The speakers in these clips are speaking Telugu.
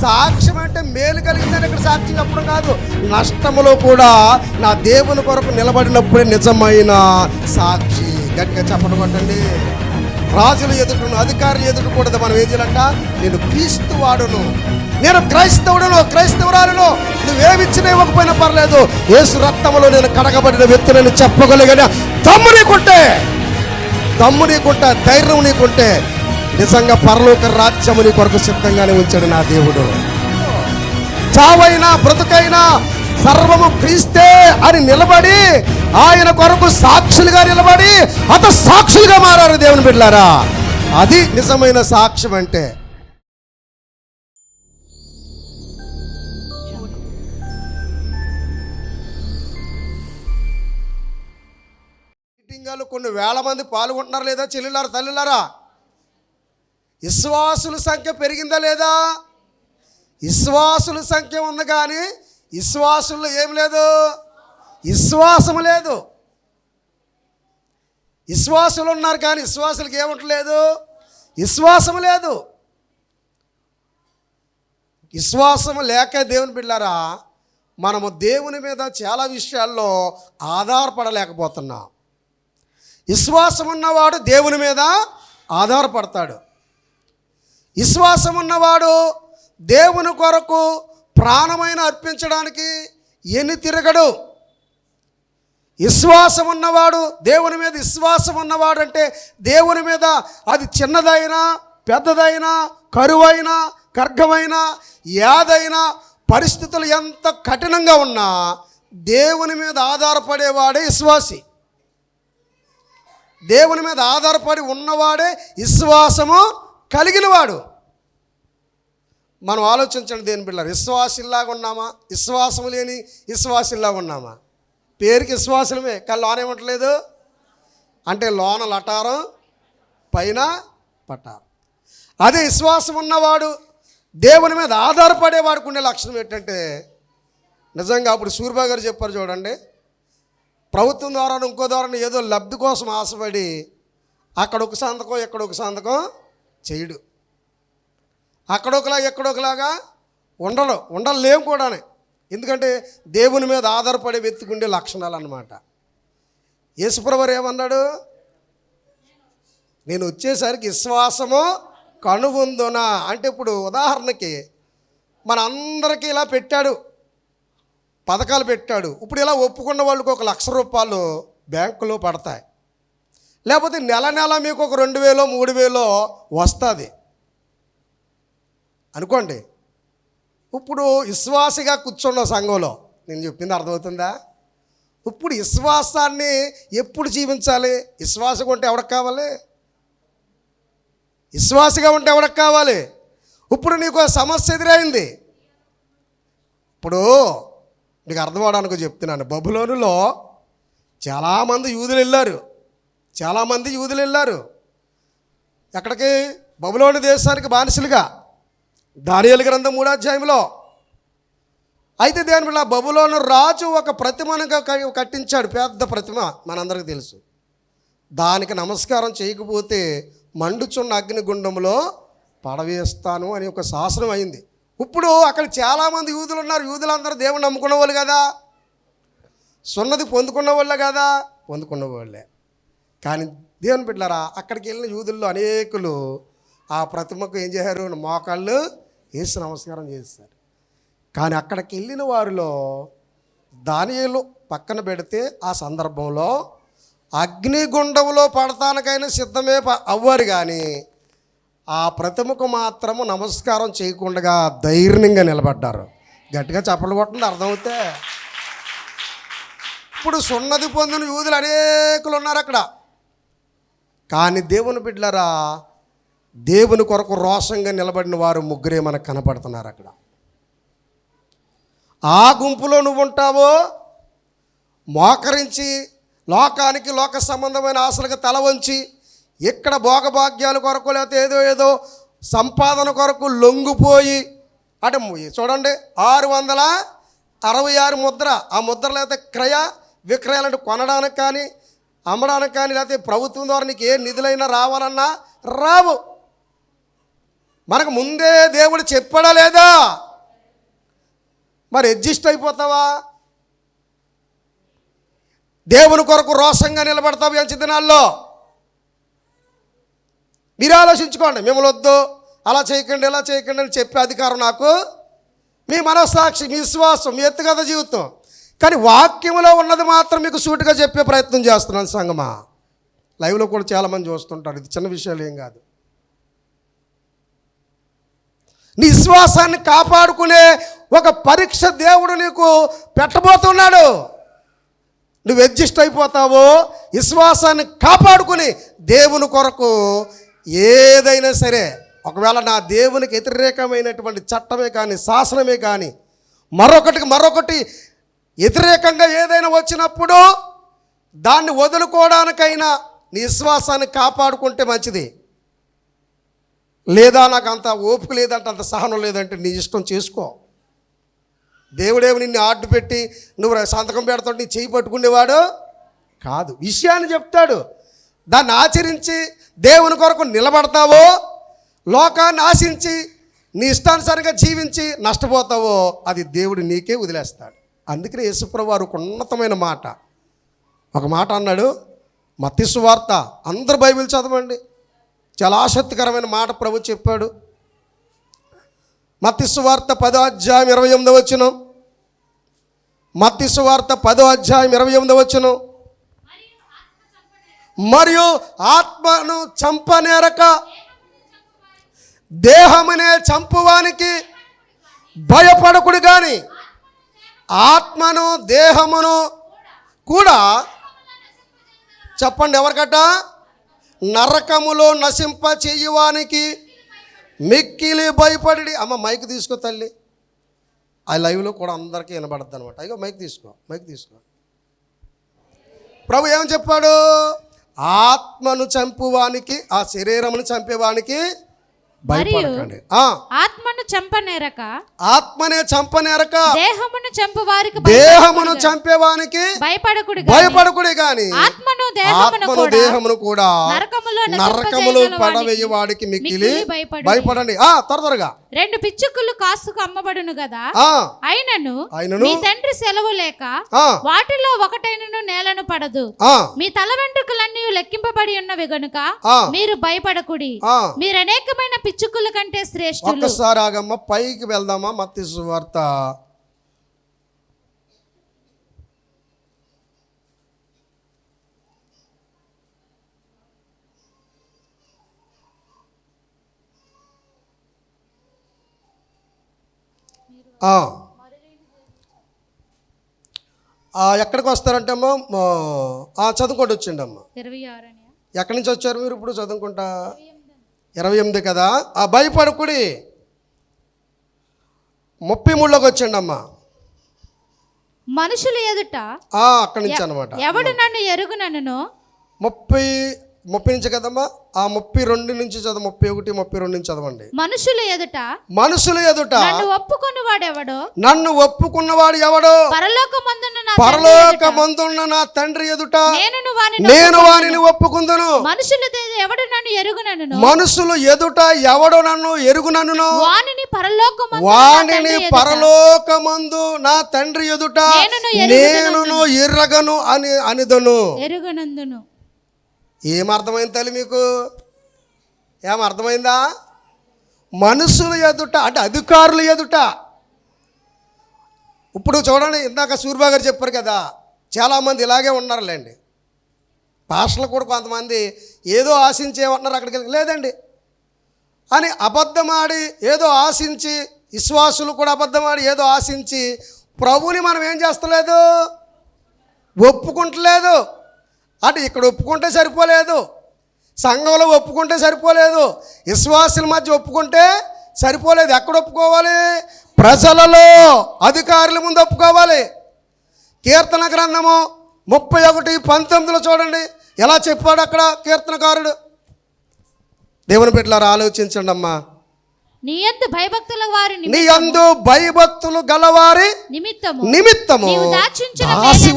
సాక్ష్యం అంటే మేలు కలిగిందని ఇక్కడ సాక్ష్యం చెప్పడం కాదు, నష్టములో కూడా నా దేవుని కొరకు నిలబడినప్పుడే నిజమైన సాక్షి. గట్టిగా చెప్పడం కొట్టండి. రాజుల ఎదుటను, అధికారుల ఎదుట కూడా మనం ఏం చేయాలంట? నేను క్రీస్తు వాడును, నేను క్రైస్తవుడును, క్రైస్తవురాలును, నువ్వేమిచ్చినా ఇవ్వకపోయినా పర్లేదు, యేసు రక్తములో నేను కడగబడిన వ్యక్తులను చెప్పగలిగిన దమ్ము నీకుంటే, ధైర్యం నీకుంటే నిజంగా పరలోక రాజ్యము నీ కొరకు సిద్ధంగానే ఉంచాడు నా దేవుడు. చావైనా బ్రతుకైనా సర్వము క్రీస్తే అని నిలబడి ఆయన కొరకు సాక్షులుగా నిలబడి సాక్షులుగా మారారు దేవుని బిడ్డలారా. అది నిజమైన సాక్ష్యం అంటే. మీటింగాలు కొన్ని వేల మంది పాల్గొంటున్నారు లేదా చెల్లులారా, తల్లులారా? విశ్వాసుల సంఖ్య పెరిగిందా లేదా? విశ్వాసుల సంఖ్య ఉంది కానీ విశ్వాసుల్లో ఏం లేదు? విశ్వాసము లేదు. విశ్వాసులు ఉన్నారు కానీ విశ్వాసులకు ఏముంటలేదు? విశ్వాసము లేదు. విశ్వాసము లేక దేవుని బిడ్డలారా మనము దేవుని మీద చాలా విషయాల్లో ఆధారపడలేకపోతున్నాం. విశ్వాసం ఉన్నవాడు దేవుని మీద ఆధారపడతాడు. విశ్వాసం ఉన్నవాడు దేవుని కొరకు ప్రాణమైన అర్పించడానికి ఎన్ని తిరగడు. విశ్వాసం ఉన్నవాడు, దేవుని మీద విశ్వాసం ఉన్నవాడు అంటే దేవుని మీద అది చిన్నదైనా పెద్దదైనా కరువైనా ఖడ్గమైనా ఏదైనా పరిస్థితులు ఎంత కఠినంగా ఉన్నా దేవుని మీద ఆధారపడేవాడే విశ్వాసి. దేవుని మీద ఆధారపడి ఉన్నవాడే విశ్వాసము కలిగినవాడు. మనం ఆలోచించండి దేని బిడ్డలారా, విశ్వాసిల్లాగా ఉన్నామా? విశ్వాసము లేని విశ్వాసిల్లాగా ఉన్నామా? పేరుకి విశ్వాసమే కానీ లోన ఏమంటలేదు అంటే లోన లటారం పైన పటారం. అదే విశ్వాసం ఉన్నవాడు దేవుని మీద ఆధారపడేవాడికి ఉండే లక్షణం ఏంటంటే, నిజంగా అప్పుడు సూర్యబాబు గారు చెప్పారు చూడండి, ప్రభుత్వం ద్వారా ఇంకో ద్వారా ఏదో లబ్ధి కోసం ఆశపడి అక్కడ ఒక సంతకం ఇక్కడ ఒక సంతకం చేయడు. అక్కడొకలాగా ఎక్కడొకలాగా ఉండలేము కూడా. ఎందుకంటే దేవుని మీద ఆధారపడే వ్యక్తికి లక్షణాలు అన్నమాట. యేసుప్రభువు ఏమన్నాడు? నేను వచ్చేసరికి విశ్వాసము కనుగొందునా అంటే, ఇప్పుడు ఉదాహరణకి మన అందరికీ ఇలా పెట్టాడు, పథకాలు పెట్టాడు. ఇప్పుడు ఇలా ఒప్పుకున్న వాళ్ళకి ఒక ₹1,00,000 బ్యాంకులో పడతాయి. లేకపోతే నెల నెల మీకు ఒక 2,000 3,000 వస్తుంది అనుకోండి. ఇప్పుడు విశ్వాసిగా కూర్చున్న సంఘంలో నేను చెప్పింది అర్థమవుతుందా? ఇప్పుడు విశ్వాసాన్ని ఎప్పుడు జీవించాలి? విశ్వాసగా ఉంటే ఎవరికి కావాలి? విశ్వాసిగా ఉంటే ఎవరికి కావాలి? ఇప్పుడు నీకు సమస్య ఎదురైంది. ఇప్పుడు నీకు అర్థమవడానికి చెప్తున్నాను. బబులోనులో చాలామంది యూదులు వెళ్ళారు. ఎక్కడికి? బబులోను దేశానికి బానిసలుగా. దానియేలు గ్రంథం 3వ అధ్యాయంలో. అయితే దేని వల్ల బబులోను రాజు ఒక ప్రతిమను కట్టించాడు, పెద్ద ప్రతిమ, మనందరికీ తెలుసు. దానికి నమస్కారం చేయకపోతే మండుచున్న అగ్నిగుండంలో పడవేస్తాను అని ఒక శాసనం అయింది. ఇప్పుడు అక్కడ చాలామంది యూదులు ఉన్నారు. యూదులందరూ దేవుని నమ్ముకున్న వాళ్ళు కదా, సున్నది పొందుకున్న వాళ్ళే. కానీ దేవుని బిడ్డలారా అక్కడికి వెళ్ళిన యూదుల్లో అనేకులు ఆ ప్రతిమకు ఏం చేశారు? మోకాళ్ళు వేసి నమస్కారం చేశారు. కానీ అక్కడికి వెళ్ళిన వారిలో దానియేలు పక్కన పెడితే ఆ సందర్భంలో అగ్నిగుండంలో పడతానికైనా సిద్ధమే అవ్వరు. కానీ ఆ ప్రతిమకు మాత్రము నమస్కారం చేయకుండా ధైర్యంగా నిలబడ్డారు. గట్టిగా చప్పట్లు కొట్టండి అర్థమవుతే. ఇప్పుడు సున్నది పొందిన యూదులు అనేకులు ఉన్నారు అక్కడ. కానీ దేవుని బిడ్డలారా దేవుని కొరకు రోషంగా నిలబడిన వారు ముగ్గురే మనకు కనపడుతున్నారు అక్కడ. ఆ గుంపులో నువ్వు ఉంటావో మోకరించి లోకానికి లోక సంబంధమైన ఆశలకు తల వంచి ఇక్కడ భోగభాగ్యాల కొరకు లేకపోతే ఏదో సంపాదన కొరకు లొంగిపోయి అంటే చూడండి 666 ముద్ర, ఆ ముద్ర లేకపోతే క్రయ విక్రయాలంటే కొనడానికి కానీ అమ్మడానికి కానీ లేకపోతే ప్రభుత్వం ద్వారా నీకు ఏ నిధులైనా రావాలన్నా రావు. మనకు ముందే దేవుడు చెప్పాడా లేదా? మరి అడ్జస్ట్ అయిపోతావా? దేవుని కొరకు రోషంగా నిలబడతావు ఎంచి దినాల్లో? మీరు ఆలోచించుకోండి. మిమ్మల్ని వద్దు, అలా చేయకండి, ఇలా చేయకండి అని చెప్పే అధికారం నాకు, మీ మనస్సాక్షి, మీ విశ్వాసం, మీ వ్యక్తిగత జీవితం. కానీ వాక్యంలో ఉన్నది మాత్రం మీకు సూటిగా చెప్పే ప్రయత్నం చేస్తున్నాను సంగమా. లైవ్లో కూడా చాలామంది చూస్తుంటారు. ఇది చిన్న విషయాలు ఏం కాదు. నీ విశ్వాసాన్ని కాపాడుకునే ఒక పరీక్ష దేవుడు నీకు పెట్టబోతున్నాడు. నువ్వు అడ్జస్ట్ అయిపోతావో, విశ్వాసాన్ని కాపాడుకుని దేవుని కొరకు ఏదైనా సరే, ఒకవేళ నా దేవునికి వ్యతిరేకమైనటువంటి చట్టమే కానీ, శాసనమే కానీ, మరొకటి వ్యతిరేకంగా ఏదైనా వచ్చినప్పుడు దాన్ని వదులుకోవడానికైనా నీ విశ్వాసాన్ని కాపాడుకుంటే మంచిది. లేదా నాకు అంత ఓపిక లేదంటే, అంత సహనం లేదంటే నీ ఇష్టం చేసుకో. దేవుడేమి నిన్ను ఆర్డు పెట్టి నువ్వు సంతకం పెడతాడు, నీ చేయి పట్టుకునేవాడు కాదు. విషయాన్ని చెప్తాడు, దాన్ని ఆచరించి దేవుని కొరకు నిలబడతావో, లోకాన్ని ఆశించి నీ ఇష్టానుసారంగా జీవించి నష్టపోతావో, అది దేవుడు నీకే వదిలేస్తాడు. అందుకనే యేసుప్రభువు వారు ఒక ఉన్నతమైన మాట, ఒక మాట అన్నాడు. మత్తయి సువార్త, అందరూ బైబిల్ చదవండి, చాలా ఆసక్తికరమైన మాట ప్రభు చెప్పాడు. మత్తయి సువార్త 10వ అధ్యాయం 28వ వచనం. మత్తయి సువార్త 10వ అధ్యాయం 28వ వచనం. మరియు ఆత్మను చంపనేరక దేహమునే చంపువానికి భయపడకుడు కానీ ఆత్మను దేహమును కూడా, చెప్పండి ఎవరికట, నరకములో నశింప చెయ్యవానికి మిక్కిలి భయపడి. అమ్మ మైక్ తీసుకో తల్లి, ఆ లైవ్లో కూడా అందరికీ వినబడద్దు అనమాట. అయ్యో మైక్ తీసుకో. ప్రభు ఏమని చెప్పాడు? ఆత్మను చంపువానికి, ఆ శరీరమును చంపేవానికి భయపడకండి. ఆత్మను చంపనేరక దేహమును చంపేవానికి భయపడకుడి గాని ఆత్మను దేహమును కూడా నరకములో పడవేయవాడికి మిక్కిలి భయపడండి. త్వరగా. 2 పిచ్చుకలు కాసుకు అమ్మబడును కదా, అయినను మీ తండ్రి సెలవు లేక వాటిలో ఒకటైనను నేలను పడదు. మీ తల వెంట్రుకలన్నీ లెక్కింపబడి ఉన్నవి గనుక మీరు భయపడకుడి. మీరు అనేకమైన పిచ్చుకల కంటే శ్రేష్ఠులు. ఒక్కసారి ఆగమ్మ, పైకి వెళ్దామా. మత్తయి సువార్త 26 ఎక్కడికి వస్తారంటే అమ్మా, చదువుకుంటూ వచ్చిండి అమ్మ. 26. ఎక్కడి నుంచి వచ్చారు మీరు ఇప్పుడు చదువుకుంటా? 28 కదా. భయపడకుడి. 33లోకి వచ్చండి అమ్మా. మనుషులు ఎదుట అక్కడి నుంచి అనమాట. ఎవడు నన్ను ఎరుగునను 30 నుంచి కదమ్మా. 32 నుంచి చదువు. 31, 32 నుంచి చదవండి. మనుషులు ఎదుట నన్ను ఒప్పుకున్నవాడు ఎవడో పరలోకమందున్న నా తండ్రి ఎదుట నేను వానిని ఒప్పుకుందును. మనుషులు ఎదుట ఎవడో నన్ను ఎరుగునను వానిని పరలోకమందు నా తండ్రి ఎదుట నేను ఎర్రగను అని అనిదను. ఏమర్థమైంది తల్లి మీకు? ఏమర్థమైందా? మనుషుల ఎదుట అంటే అధికారుల ఎదుట. ఇప్పుడు చూడండి, ఇందాక సూర్యబాబు గారు చెప్పారు కదా, చాలామంది ఇలాగే ఉన్నారులేండి. పాస్టర్లు కూడా కొంతమంది ఏదో ఆశించేమంటున్నారు, అక్కడికి లేదండి అని అబద్ధమాడి ఏదో ఆశించి, విశ్వాసులు కూడా అబద్ధమాడి ఏదో ఆశించి ప్రభుని మనం ఏం చేస్తలేదు, ఒప్పుకుంటలేదు. అంటే ఇక్కడ ఒప్పుకుంటే సరిపోలేదు, సంఘంలో ఒప్పుకుంటే సరిపోలేదు, విశ్వాసుల మధ్య ఒప్పుకుంటే సరిపోలేదు. ఎక్కడ ఒప్పుకోవాలి? ప్రజలలో, అధికారుల ముందు ఒప్పుకోవాలి. కీర్తన గ్రంథము 31:19 చూడండి ఎలా చెప్పాడు అక్కడ కీర్తనకారుడు. దేవుని బిడ్డలారా ఆలోచించండి అమ్మా. నీ యందు భయభక్తులు గలవారి నిమిత్తము దాచి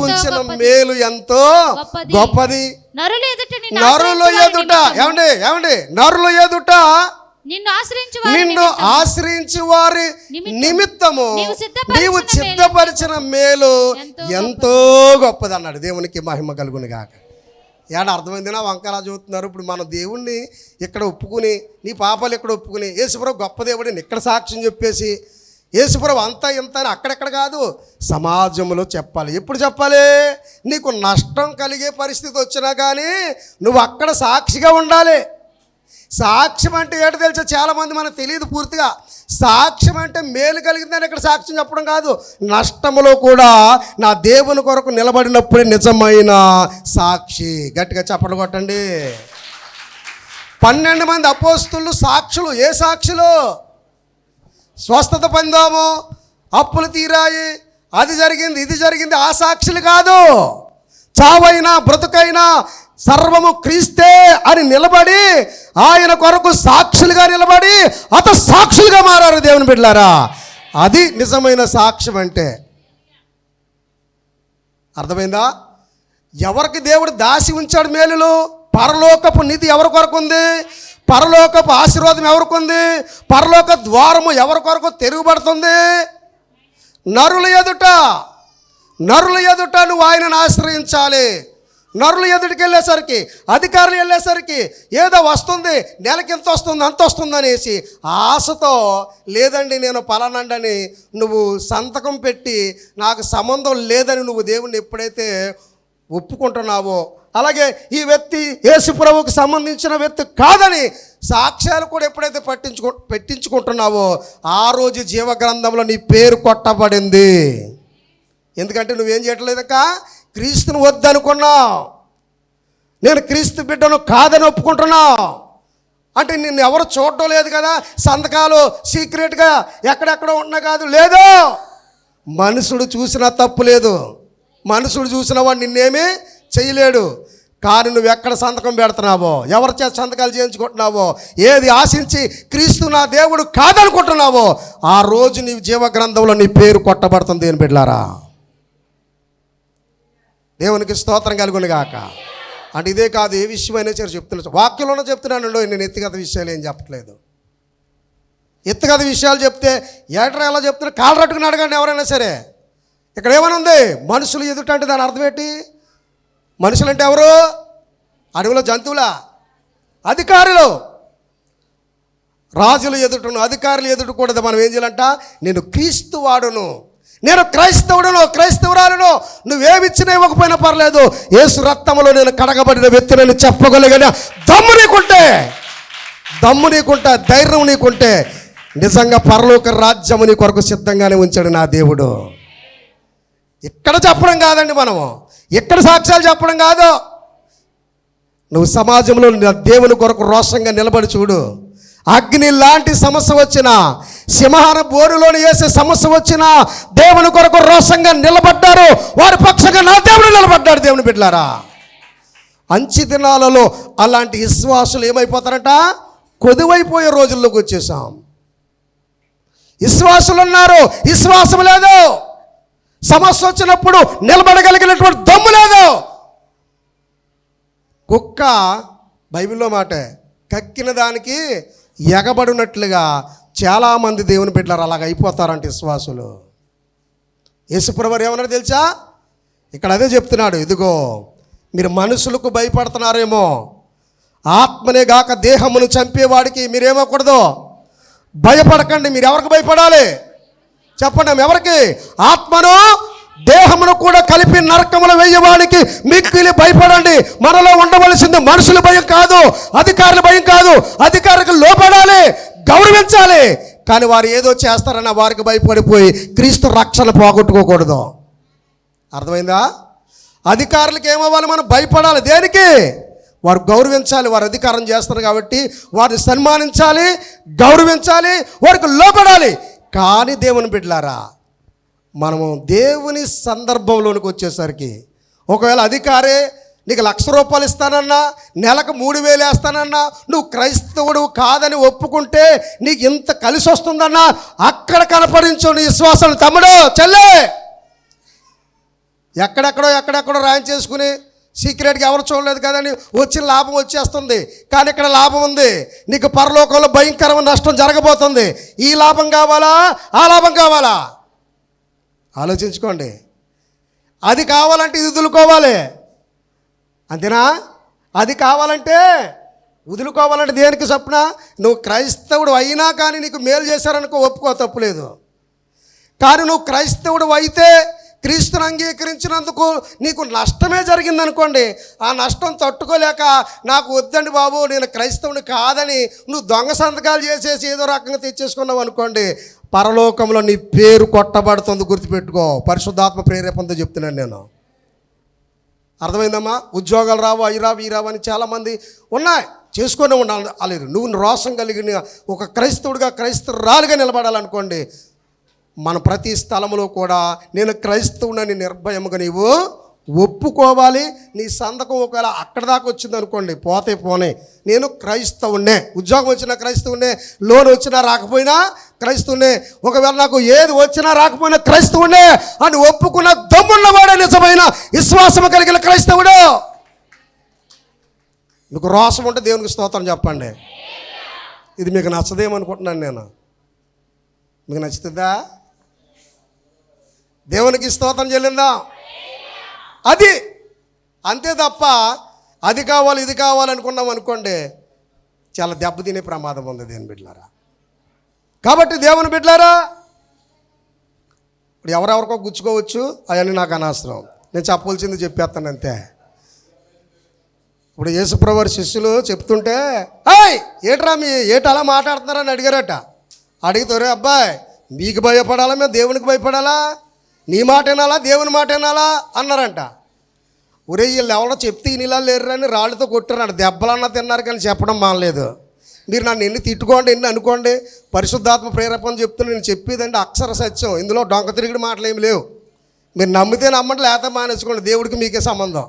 ఉంచిన మేలు ఎంతో గొప్పది. నరుల ఎదుట నిన్ను ఆశ్రయించు వారి నిమిత్తము నీవు సిద్ధపరిచిన మేలు ఎంతో గొప్పది అన్నాడు. దేవునికి మహిమ కలుగును గాక. ఏడ అర్థమైందినా వంకలా చూస్తున్నారు. ఇప్పుడు మన దేవుణ్ణి ఇక్కడ ఒప్పుకుని, నీ పాపాలు ఇక్కడ ఒప్పుకుని, యేసుప్రభు గొప్ప దేవుడిని ఇక్కడ సాక్ష్యం చెప్పేసి, యేసుప్రభు అంతా ఇంత అని అక్కడెక్కడ కాదు, సమాజంలో చెప్పాలి. ఎప్పుడు చెప్పాలి? నీకు నష్టం కలిగే పరిస్థితి వచ్చినా కానీ నువ్వు అక్కడ సాక్షిగా ఉండాలి. సాక్ష్యం అంటే ఏంటో తెలుసా? చాలామంది మనకు తెలియదు పూర్తిగా. సాక్ష్యం అంటే మేలు కలిగిందని ఇక్కడ సాక్ష్యం చెప్పడం కాదు, నష్టములో కూడా నా దేవుని కొరకు నిలబడినప్పుడే నిజమైన సాక్షి. గట్టిగా చప్పట్లు కొట్టండి. 12 మంది అపోస్తులు సాక్షులు. ఏ సాక్షులు? స్వస్థత పొందాము, అప్పులు తీరాయి, అది జరిగింది, ఇది జరిగింది, ఆ సాక్షులు కాదు. చావైనా బ్రతుకైనా సర్వము క్రీస్తే అని నిలబడి ఆయన కొరకు సాక్షులుగా నిలబడి సాక్షులుగా మారారు దేవుని బిడ్డలారా. అది నిజమైన సాక్ష్యం అంటే. అర్థమైందా? ఎవరికి దేవుడు దాసి ఉంచాడు మేలులు? పరలోకపు నిధి ఎవరి కొరకు ఉంది? పరలోకపు ఆశీర్వాదం ఎవరికి ఉంది? పరలోక ద్వారము ఎవరి కొరకు తెరుగుబడుతుంది? నరుల ఎదుట నువ్వు ఆయనను ఆశ్రయించాలి. నరుల ఎదుటికి వెళ్ళేసరికి, అధికారులు వెళ్ళేసరికి ఏదో వస్తుంది, నెలకి ఎంత వస్తుంది, అంత వస్తుంది అనేసి ఆశతో, లేదండి నేను పలానండని నువ్వు సంతకం పెట్టి నాకు సంబంధం లేదని నువ్వు దేవుణ్ణి ఎప్పుడైతే ఒప్పుకుంటున్నావో, అలాగే ఈ వ్యక్తి యేసుప్రభువుకు సంబంధించిన వ్యక్తి కాదని సాక్ష్యాలు కూడా ఎప్పుడైతే పెట్టించుకుంటున్నావో ఆ రోజు జీవగ్రంథంలో నీ పేరు కొట్టబడింది. ఎందుకంటే నువ్వేం చేయట్లేదక్క, క్రీస్తుని వద్దనుకున్నావు, నేను క్రీస్తు బిడ్డను కాదని ఒప్పుకుంటున్నావు. అంటే నిన్ను ఎవరు చూడటం లేదు కదా, సంతకాలు సీక్రెట్గా ఎక్కడెక్కడ ఉన్నా కాదు, లేదు. మనుషుడు చూసినా తప్పు లేదు, మనుషుడు చూసిన వాడు నిన్నేమీ చేయలేడు. కానీ నువ్వు ఎక్కడ సంతకం పెడుతున్నావో, ఎవరి చేత సంతకాలు చేయించుకుంటున్నావో, ఏది ఆశించి క్రీస్తు నా దేవుడు కాదనుకుంటున్నావో ఆ రోజు నీ జీవగ్రంథంలో నీ పేరు కొట్టబడుతుంది. దేని బిడ్డలారా, దేవునికి స్తోత్రం కలుగును గాక. అంటే ఇదే కాదు, ఏ విషయమైనా సరే చెప్తున్నాను, వాక్యంలోనే చెప్తున్నాను. నేను ఎత్తిగత విషయాలు ఏం చెప్పట్లేదు. ఎత్తిగత విషయాలు చెప్తే ఏటరా ఎలా చెప్తున్నా కాలరట్టుకుని అడగండి ఎవరైనా సరే. ఇక్కడ ఏమైనా ఉంది? మనుషులు ఎదుట అంటే దాని అర్థం ఏంటి? మనుషులు అంటే ఎవరు? అడవిలో జంతువులా? అధికారులు. రాజులు ఎదుటను, అధికారులు ఎదుట కూడా మనం ఏం చేయాలంట? నేను క్రీస్తు వాడును, నేను క్రైస్తవుడును, క్రైస్తవురాలను, నువ్వేమిచ్చినా ఇవ్వకపోయినా పర్లేదు, యేసు రక్తములో నేను కడగబడిన వ్యక్తిని చెప్పగలిగిన దమ్ము నీకుంటే, ధైర్యం నీకుంటే నిజంగా పరలోక రాజ్యము నీ కొరకు సిద్ధంగానే ఉంచాడు నా దేవుడు. ఇక్కడ చెప్పడం కాదండి, మనము ఇక్కడ సాక్ష్యాలు చెప్పడం కాదు. నువ్వు సమాజంలో దేవుని కొరకు రోషంగా నిలబడి చూడు. అగ్ని లాంటి సమస్య వచ్చినా, సింహాన బోరులోని వేసే సమస్య వచ్చినా దేవుని కొరకు రోషంగా నిలబడ్డారు. వారి పక్షంగా నా దేవుడు నిలబడ్డాడు. దేవుని బిడ్డలారా, అంచె దినాలలో అలాంటి విశ్వాసులు ఏమైపోతారట? కొదువైపోయే రోజుల్లోకి వచ్చేసాం. విశ్వాసులు ఉన్నారు, విశ్వాసం లేదు. సమస్య వచ్చినప్పుడు నిలబడగలిగినటువంటి దమ్ము లేదు. కుక్క బైబిల్లో మాట, కక్కిన దానికి ఎగబడినట్లుగా చాలామంది దేవుని బిడ్డలారు అలాగ అయిపోతారంట విశ్వాసులు. యేసుప్రభువు ఏమన్నాడు తెలుసా? ఇక్కడ అదే చెప్తున్నాడు. ఇదిగో మీరు మనుషులకు భయపడుతున్నారేమో, ఆత్మనే గాక దేహమును చంపేవాడికి మీరేమకూడదు, భయపడకండి. మీరు ఎవరికి భయపడాలి చెప్పండి? ఎవరికి? ఆత్మను దేహమును కూడా కలిపి నరకములు వేయవాడికి మిక్కిలి భయపడండి. మనలో ఉండవలసింది మనుషుల భయం కాదు, అధికారుల భయం కాదు. అధికారులకు లోపడాలి, గౌరవించాలి. కానీ వారు ఏదో చేస్తారన్న వారికి భయపడిపోయి క్రీస్తు రక్షణ పోగొట్టుకోకూడదు. అర్థమైందా? అధికారులకు ఏమవ్వాలి? మనం భయపడాలి. దేనికి? వారు గౌరవించాలి. వారు అధికారం చేస్తారు కాబట్టి వారిని సన్మానించాలి, గౌరవించాలి, వారికి లోపడాలి. కానీ దేవుని బిడ్డలారా, మనము దేవుని సందర్భంలోనికి వచ్చేసరికి ఒకవేళ అధికారే నీకు 1,00,000 రూపాయలు ఇస్తానన్నా, నెలకు 3,000 వేస్తానన్నా, నువ్వు క్రైస్తవుడు కాదని ఒప్పుకుంటే నీకు ఇంత కలిసి వస్తుందన్నా అక్కడ కనపడించు నీ విశ్వాసం. తమ్ముడు, చెల్లె, ఎక్కడెక్కడో రాయించేసుకుని సీక్రెట్గా ఎవరు చూడలేదు కదని వచ్చిన లాభం వచ్చేస్తుంది. కానీ ఇక్కడ లాభం ఉంది. నీకు పరలోకంలో భయంకరమైన నష్టం జరగబోతుంది. ఈ లాభం కావాలా, ఆ లాభం కావాలా? ఆలోచించుకోండి. అది కావాలంటే ఇది వదులుకోవాలి, అంతేనా? అది కావాలంటే వదులుకోవాలంటే దేనికి చొప్పున? నువ్వు క్రైస్తవుడు అయినా కానీ నీకు మేలు చేశారనుకో, ఒప్పుకో, తప్పులేదు. కానీ నువ్వు క్రైస్తవుడు అయితే క్రీస్తుని అంగీకరించినందుకు నీకు నష్టమే జరిగిందనుకోండి, ఆ నష్టం తట్టుకోలేక నాకు వద్దండి బాబు నేను క్రైస్తవుని కాదని నువ్వు దొంగ సంతకాలు చేసేసి ఏదో రకంగా తెచ్చేసుకున్నావు అనుకోండి, పరలోకంలో నీ పేరు కొట్టబడుతుంది. గుర్తుపెట్టుకో, పరిశుద్ధాత్మ ప్రేరేపణతో చెప్తున్నాను నేను. అర్థమైందమ్మా? ఉద్యోగాలు రావు, అవి రావు, ఈ రావు అని చాలామంది ఉన్నాయి, చేసుకొని ఉండాలి. అలాగే నువ్వు రోషం కలిగిన ఒక క్రైస్తవుడిగా, క్రైస్తవురాలుగా నిలబడాలనుకోండి, మన ప్రతి స్థలంలో కూడా నేను క్రైస్తవునని నిర్భయముగా నీవు ఒప్పుకోవాలి. నీ సంతకం ఒకవేళ అక్కడ దాకా వచ్చింది అనుకోండి, పోతే పోనే, నేను క్రైస్తవునే, ఉద్యోగం వచ్చినా క్రైస్తవునే, లోన్ వచ్చినా రాకపోయినా క్రైస్తవునే, ఒకవేళ నాకు ఏది వచ్చినా రాకపోయినా క్రైస్తవునే అని ఒప్పుకున్న దమ్మున్నవాడే నిజమైన విశ్వాసం కలిగిన క్రైస్తవుడు. మీకు రోషం ఉంటే దేవునికి స్తోత్రం చెప్పండి. ఇది మీకు నచ్చదేమనుకుంటున్నాను నేను. మీకు నచ్చుతుందా? దేవునికి స్తోత్రం చెల్లిందా? అది అంతే తప్ప అది కావాలి ఇది కావాలనుకున్నాం అనుకోండి, చాలా దెబ్బతినే ప్రమాదం ఉంది దేవుని బిడ్డలారా. కాబట్టి దేవుని బిడ్డలారా, ఇప్పుడు ఎవరెవరికో గుచ్చుకోవచ్చు, అవన్నీ నాకు అనవసరం. నేను చెప్పవలసింది చెప్పేస్తాను అంతే. ఇప్పుడు యేసుప్రభు శిష్యులు చెప్తుంటే, ఏట్రా ఏటి అలా మాట్లాడుతున్నారని అడిగారట. అడిగితే, అబ్బాయి మీకు భయపడాలా, మేము దేవునికి భయపడాలా, నీ మాట వినాలా దేవుని మాట వినాలా అన్నారంట. ఒరే వీళ్ళు ఎవరో చెప్తే ఇలా లేరురని రాళ్ళతో కొట్టారంట. దెబ్బలన్నా తిన్నారు కానీ చెప్పడం మానలేదు. మీరు నన్ను ఎన్ని తిట్టుకోండి, ఎన్ని అనుకోండి, పరిశుద్ధాత్మ ప్రేరేపణ చెప్తున్నా, నేను చెప్పేదండి అక్షర సత్యం. ఇందులో డొంక తిరిగిడి మాటలు ఏమి లేవు. మీరు నమ్మితే నమ్మండి, లేకపోతే మానేసుకోండి. దేవుడికి మీకే సంబంధం.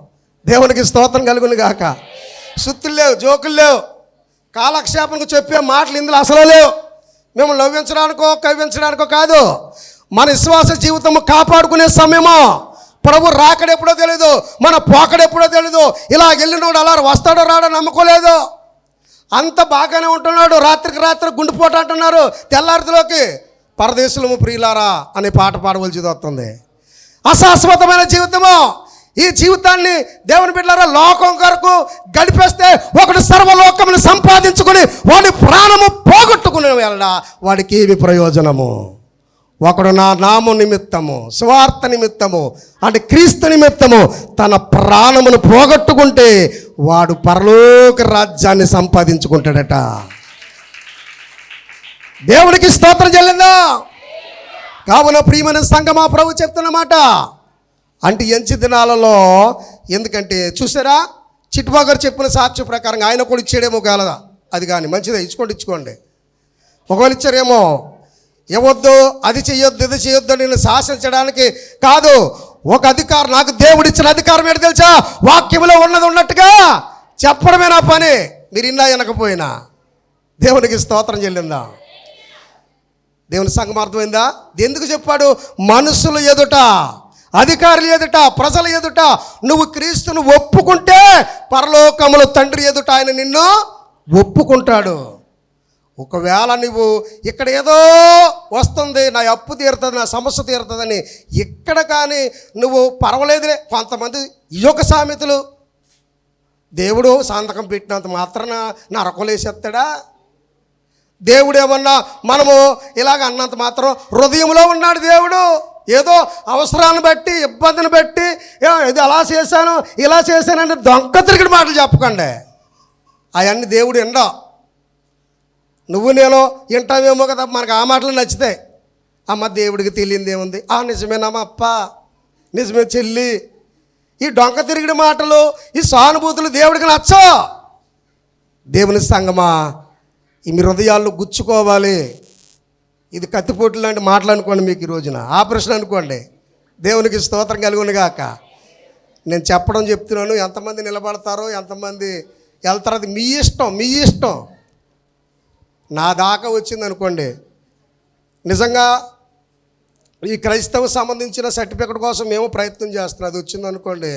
దేవునికి స్తోత్రం కలుగును గాక. సుత్తులు లేవు, జోకులు లేవు, కాలక్షేపంకు చెప్పే మాటలు ఇందులో అసలు లేవు. మేము నవ్వించడానికో కవ్వించడానికో కాదు. మన విశ్వాస జీవితం కాపాడుకునే సమయమో. ప్రభు రాకడెప్పుడో తెలీదు, మన పోకడెప్పుడో తెలీదు. ఇలా వెళ్ళినోడు అలా వస్తాడో రాడో నమ్మకోలేదు. అంత బాగానే ఉంటున్నాడు, రాత్రికి రాత్రి గుండెపోటు అంటున్నారు, తెల్లారిలోకి పరదేశులము ప్రియులారా అనే పాట పాడవలసి వస్తుంది. అశాశ్వతమైన జీవితము. ఈ జీవితాన్ని దేవుని బిడ్డలారా లోకం కొరకు గడిపేస్తే ఒకడు సర్వలోకమును సంపాదించుకుని వాడి ప్రాణము పోగొట్టుకునే వెళ్ళ వాడికి ఏమి ప్రయోజనము? ఒకడు నా నామం నిమిత్తము, స్వార్థ నిమిత్తము అంటే క్రీస్తు నిమిత్తము తన ప్రాణమును పోగొట్టుకుంటే వాడు పరలోక రాజ్యాన్ని సంపాదించుకుంటాడట. దేవునికి స్తోత్రం చెల్లిందా? కావున ప్రియమైన సంఘమా, ప్రభు చెప్తున్నమాట అంటే ఎంచి దినాలలో. ఎందుకంటే చూసారా, చిట్టుబాబు గారు చెప్పిన సాక్ష్య ప్రకారంగా ఆయన కూడా ఇచ్చాడేమో కాలదా, అది కానీ మంచిదే, ఇచ్చుకోండి. ఒకవేళ ఇచ్చారేమో, ఇవ్వద్దు, అది చెయ్యొద్దు, ఇది చెయ్యొద్దు నేను శాసించడానికి కాదు. ఒక అధికారం, నాకు దేవుడిచ్చిన అధికారం ఏంటి తెలుసా? వాక్యంలో ఉన్నది ఉన్నట్టుగా చెప్పడమే నా పని, మీరు ఇన్నా వినకపోయినా. దేవునికి స్తోత్రం చెల్లిందా? దేవుని సంఘం అర్థమైందా? ఎందుకు చెప్పాడు? మనుషుల ఎదుట, అధికారుల ఎదుట, ప్రజల ఎదుట నువ్వు క్రీస్తును ఒప్పుకుంటే పరలోకములో తండ్రి ఎదుట ఆయన నిన్ను ఒప్పుకుంటాడు. ఒకవేళ నువ్వు ఇక్కడ ఏదో వస్తుంది, నా అప్పు తీరుతుంది, నా సమస్య తీరుతుందని ఇక్కడ కానీ నువ్వు పర్వాలేదులే. కొంతమంది ఈ యొక్క సామెతలు, దేవుడు సంతకం పెట్టినంత మాత్రాన నరకలేసేస్తాడా? దేవుడు ఏమన్నా మనము ఇలాగ అన్నంత మాత్రం హృదయంలో ఉన్నాడు దేవుడు. ఏదో అవసరాన్ని బట్టి, ఇబ్బందిని బట్టి ఇది అలా చేశాను ఇలా చేశానంటే దొంగ తిరిగిన మాటలు చెప్పకండి. అవన్నీ దేవుడు ఎండా. నువ్వు నేను వింటావేమో కదా, మనకు ఆ మాటలు నచ్చుతాయి. అమ్మ దేవుడికి తెలియంది ఏముంది, నిజమేనమ్మా అప్ప, నిజమే చెల్లి. ఈ డొంక తిరిగిన మాటలు, ఈ సానుభూతులు దేవుడికి నచ్చో. దేవుని సంగమా, ఈ మీ హృదయాల్లో గుచ్చుకోవాలి. ఇది కత్తిపోట్లు లాంటి మాటలు అనుకోండి, మీకు ఈ రోజున ఆపరేషన్ అనుకోండి. దేవునికి స్తోత్రం కలుగును గాక. నేను చెప్పడం చెప్తున్నాను, ఎంతమంది నిలబడతారో ఎంతమంది వెళ్తారో అది మీ ఇష్టం, మీ ఇష్టం. నా దాకా వచ్చింది అనుకోండి, నిజంగా ఈ క్రైస్తవ సంబంధించిన సర్టిఫికెట్ కోసం మేము ప్రయత్నం చేస్తున్నాం. అది వచ్చిందనుకోండి,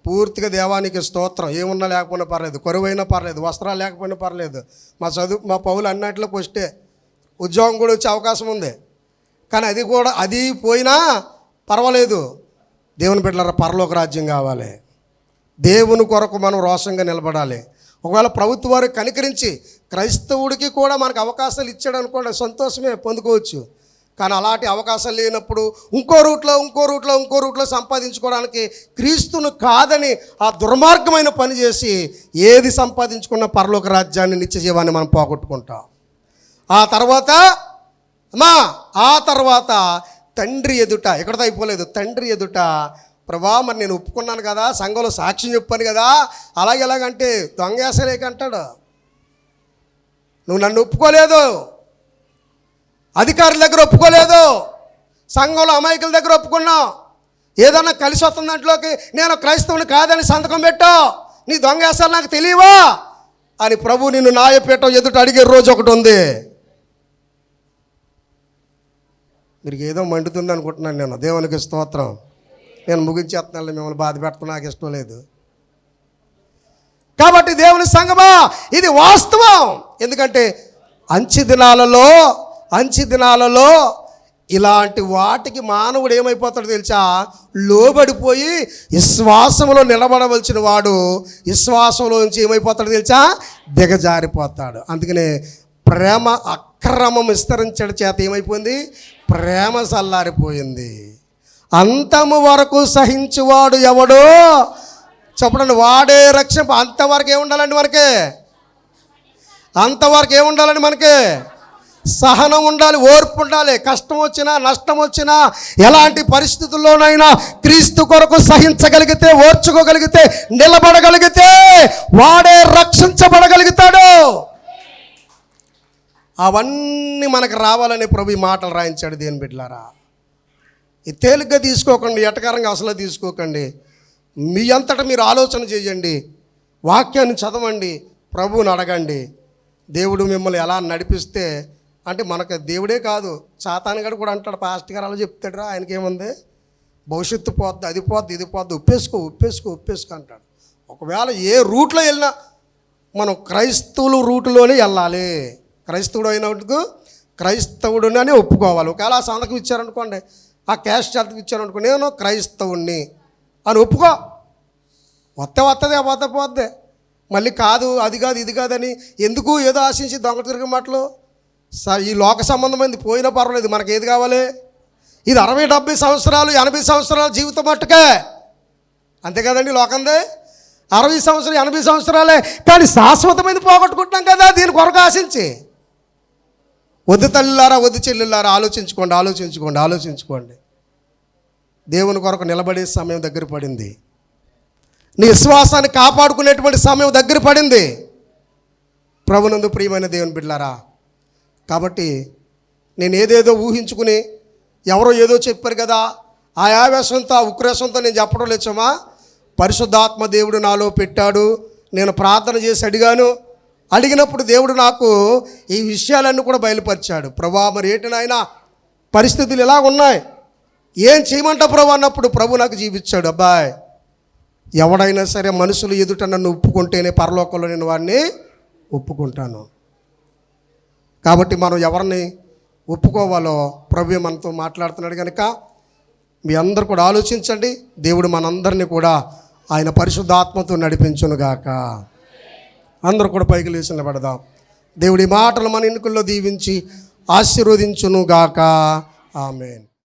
పూర్తిగా దేవానికి స్తోత్రం. ఏమున్నా లేకపోయినా పర్లేదు, కరువైనా పర్లేదు, వస్త్రాలు లేకపోయినా పర్లేదు, మా పౌలు అన్నట్లు పోస్టే, ఉద్యోగం కూడా వచ్చే అవకాశం ఉంది. కానీ అది పోయినా పర్వాలేదు. దేవుని బిడ్డలారా, పరలోక రాజ్యం కావాలి. దేవుని కొరకు మనం రోషంగా నిలబడాలి. ఒకవేళ ప్రభుత్వ వారు కనికరించి క్రైస్తవుడికి కూడా మనకు అవకాశాలు ఇచ్చాడు అనుకోండి, సంతోషమే, పొందుకోవచ్చు. కానీ అలాంటి అవకాశాలు లేనప్పుడు ఇంకో రూట్లో సంపాదించుకోవడానికి క్రీస్తును కాదని ఆ దుర్మార్గమైన పని చేసి ఏది సంపాదించుకున్న పరలోక రాజ్యాన్ని, నిత్య జీవాన్ని మనం పోగొట్టుకుంటాం. ఆ తర్వాత తండ్రి ఎదుట, ఎక్కడితో అయిపోలేదు, తండ్రి ఎదుట, ప్రభా మరి నేను ఒప్పుకున్నాను కదా, సంఘంలో సాక్ష్యం చెప్పాను కదా, ఎలాగంటే దొంగేసలేకంటాడు. నువ్వు నన్ను ఒప్పుకోలేదు, అధికారుల దగ్గర ఒప్పుకోలేదు, సంఘంలో అమాయకుల దగ్గర ఒప్పుకున్నావు, ఏదన్నా కలిసి వస్తున్న దాంట్లోకి నేను క్రైస్తవుని కాదని సంతకం పెట్టావు, నీ దొంగేసాలు నాకు తెలియవా అని ప్రభు నిన్ను న్యాయపీఠం ఎదుట అడిగే రోజు ఒకటి ఉంది. మీరు ఏదో మండుతుంది అనుకుంటున్నాను నేను. దేవునికి స్తోత్రం. నేను ముగించేస్తున్నాను, మిమ్మల్ని బాధ పెట్టడం నాకు ఇష్టం లేదు. కాబట్టి దేవుని సంగమా, ఇది వాస్తవం. ఎందుకంటే అంచె దినాలలో ఇలాంటి వాటికి మానవుడు ఏమైపోతాడో తెలుసా? లోబడిపోయి విశ్వాసంలో నిలబడవలసిన వాడు విశ్వాసంలోంచి ఏమైపోతాడో తెలుసా? దిగజారిపోతాడు. అందుకనే ప్రేమ అక్రమం విస్తరించడం చేత ఏమైపోయింది? ప్రేమ చల్లారిపోయింది. అంతము వరకు సహించువాడు ఎవడో చెప్పడండి, వాడే రక్షణ. అంతవరకు ఏముండాలండి మనకి? సహనం ఉండాలి, ఓర్పు ఉండాలి. కష్టం వచ్చినా, నష్టం వచ్చినా, ఎలాంటి పరిస్థితుల్లోనైనా క్రీస్తు కొరకు సహించగలిగితే, ఓర్చుకోగలిగితే, నిలబడగలిగితే వాడే రక్షించబడగలుగుతాడు. అవన్నీ మనకు రావాలని ప్రభు ఈ మాటలు రాయించాడు. దేవుని బిడ్డలారా, ఈ తేలిగ్గా తీసుకోకండి, ఎటకారంగా అసలు తీసుకోకండి. మీ అంతటా మీరు ఆలోచన చేయండి, వాక్యాన్ని చదవండి, ప్రభువుని అడగండి. దేవుడు మిమ్మల్ని ఎలా నడిపిస్తే, అంటే మనకు దేవుడే కాదు, సాతానుగాడు కూడా అంటాడు, పాస్టర్ గారు అలా చెప్తాడు, ఆయనకేముంది, భవిష్యత్తు పోద్ది, అది పోద్ది, ఇది పోద్ది, ఉప్పేసుకో అంటాడు. ఒకవేళ ఏ రూట్లో వెళ్ళినా మనం క్రైస్తవులు రూటులోనే వెళ్ళాలి. క్రైస్తవుడు అయినట్టుకు క్రైస్తవుడుని ఒప్పుకోవాలి. ఒకవేళ ఆ సంతకం ఇచ్చారనుకోండి, ఆ క్యాష్ సంతకం ఇచ్చారనుకోండి, నేను క్రైస్తవుణ్ణి అని ఒప్పుకో. వస్తుంది, పోద్ది. మళ్ళీ కాదు, అది కాదు, ఇది కాదని ఎందుకు ఏదో ఆశించి దొంగ తిరిగి మాటలు. ఈ లోక సంబంధమైంది పోయినా పర్వాలేదు, మనకి ఏది కావాలి? ఇది 60-70 సంవత్సరాలు 80 సంవత్సరాల జీవితం మట్టుకే, అంతే కదండి లోకందే. 60 సంవత్సరాలు 80 సంవత్సరాలే, కానీ శాశ్వతమైంది పోగొట్టుకుంటున్నాం కదా దీని కొరకు ఆశించి. వద్దు తల్లిలారా, వద్దు చెల్లిలారా, ఆలోచించుకోండి. దేవుని కొరకు నిలబడే సమయం దగ్గర పడింది. నీ విశ్వాసాన్ని కాపాడుకునేటువంటి సమయం దగ్గర పడింది. ప్రభునందు ప్రియమైన దేవుని బిడ్డలారా, కాబట్టి నేను ఏదేదో ఊహించుకుని ఎవరో ఏదో చెప్పారు కదా ఆ ఆవేశంతో, ఆ ఉక్రేషంతో నేను చెప్పడం లేచమ్మా. పరిశుద్ధాత్మ దేవుడు నాలో పెట్టాడు, నేను ప్రార్థన చేసి అడిగినప్పుడు దేవుడు నాకు ఈ విషయాలన్నీ కూడా బయలుపరిచాడు. ప్రభా మరి ఏంటి నాయనా, పరిస్థితులు ఇలా ఉన్నాయి, ఏం చేయమంటావు ప్రభు అన్నప్పుడు ప్రభు నాకు జీవించాడు. అబ్బాయ్, ఎవడైనా సరే మనుషులు ఎదుట నన్ను ఒప్పుకుంటేనే పరలోకంలో నేను వాడిని ఒప్పుకుంటాను. కాబట్టి మనం ఎవరిని ఒప్పుకోవాలో ప్రభు మనతో మాట్లాడుతున్నాడు కనుక మీ అందరూ కూడా ఆలోచించండి. దేవుడు మనందరినీ కూడా ఆయన పరిశుద్ధాత్మతో నడిపించునుగాక. అందరూ కూడా పైకి లేచి నిలబడదాం. దేవుడి మాటలు మన ఎన్నికల్లో దీవించి ఆశీర్వదించునుగాక. ఆమేన్.